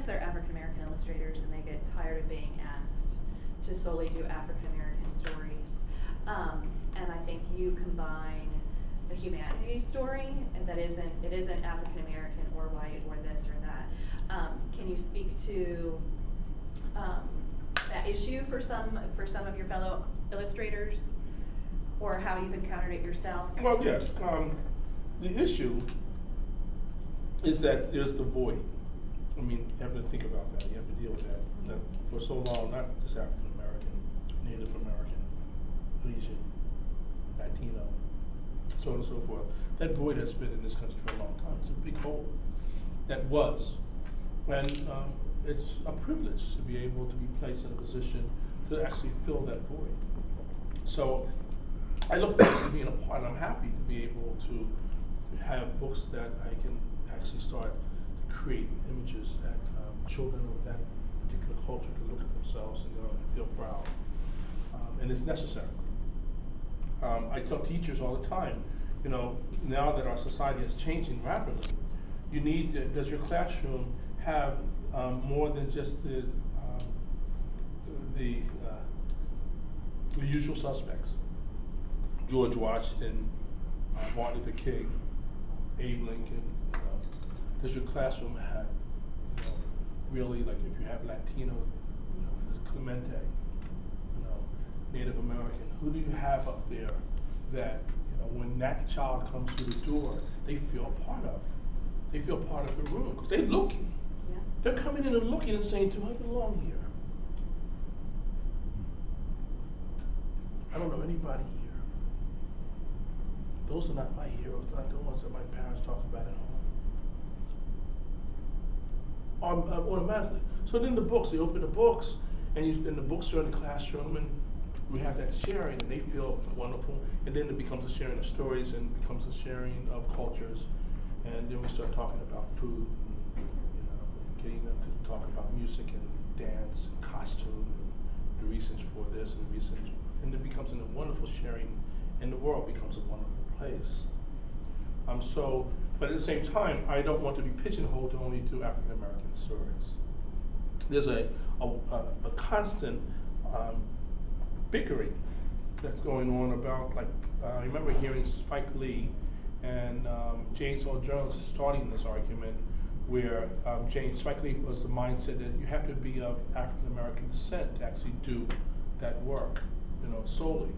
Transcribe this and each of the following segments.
clients that are African American illustrators, and they get tired of being asked to solely do African American stories. And I think you combine the humanity story, and it isn't African American or white or this or that. Can you speak to that issue for some of your fellow illustrators, or how you've encountered it yourself? Well, yeah. The issue is that there's the void. I mean, you have to think about that. You have to deal with that. That for so long, not just African American, Native American, Asian, Latino, so on and so forth. That void has been in this country for a long time. It's a big hole that was. And it's a privilege to be able to be placed in a position to actually fill that void. So I look forward to being a part. I'm happy to be able to have books that I can actually start to create images that children of that particular culture can look at themselves and feel proud. And it's necessary. I tell teachers all the time, now that our society is changing rapidly, does your classroom have more than just the usual suspects? George Washington, Martin Luther King, Abe Lincoln. Does your classroom have, really, like if you have Latino, Clemente, Native American, who do you have up there that, when that child comes through the door, they feel a part of? They feel part of the room, because they're looking. Yeah. They're coming in and looking and saying, do I belong here? I don't know anybody here. Those are not my heroes, not the ones that my parents talk about at home. Automatically. So then the books, they open the books, and in the bookstore in the classroom, and we have that sharing, and they feel wonderful. And then it becomes a sharing of stories, and becomes a sharing of cultures. And then we start talking about food, and, getting them to talk about music and dance and costume, and the reasons for this and the reasons. And it becomes a wonderful sharing, and the world becomes a wonderful place. But at the same time, I don't want to be pigeonholed to only do African American stories. There's a constant bickering that's going on about, I remember hearing Spike Lee and James Earl Jones starting this argument where Spike Lee was the mindset that you have to be of African American descent to actually do that work, solely.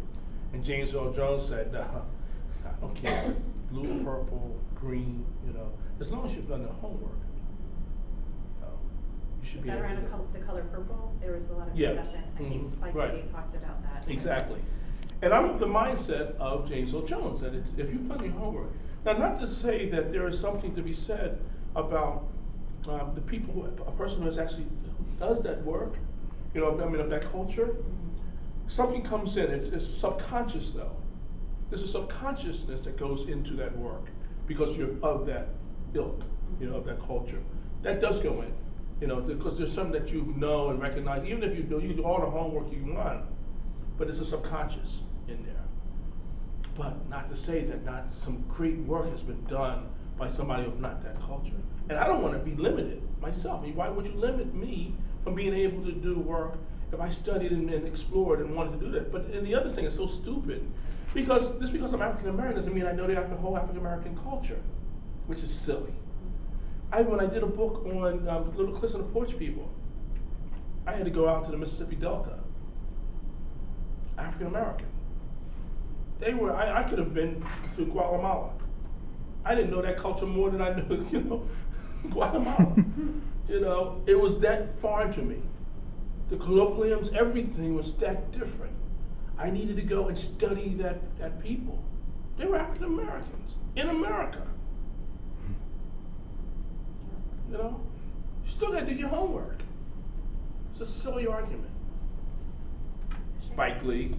And James Earl Jones said, I don't care, blue, purple, green, as long as you've done the homework. You should Is be that able around to the color purple? There was a lot of Yeah. discussion. I think Spike Lee talked about that. Exactly. And I'm of the mindset of James Earl Jones, that if you've done your homework. Now, not to say that there is something to be said about the people, a person who actually does that work, of that culture. Something comes in, it's subconscious though. There's a subconsciousness that goes into that work because you're of that ilk, of that culture. That does go in, because there's something that you know and recognize, even if you do all the homework you want, but it's a subconscious in there. But not to say that not some great work has been done by somebody of not that culture. And I don't want to be limited myself. I mean, why would you limit me from being able to do work if I studied and explored and wanted to do that? But and the other thing is so stupid, because I'm African American doesn't mean I know the whole African American culture, which is silly. When I did a book on Little Cliffs and the Porch People, I had to go out to the Mississippi Delta. African American. I could have been to Guatemala. I didn't know that culture more than I knew, Guatemala. It was that foreign to me. The colloquiums, everything was that different. I needed to go and study that people. They were African Americans in America. You still got to do your homework. It's a silly argument. Spike Lee.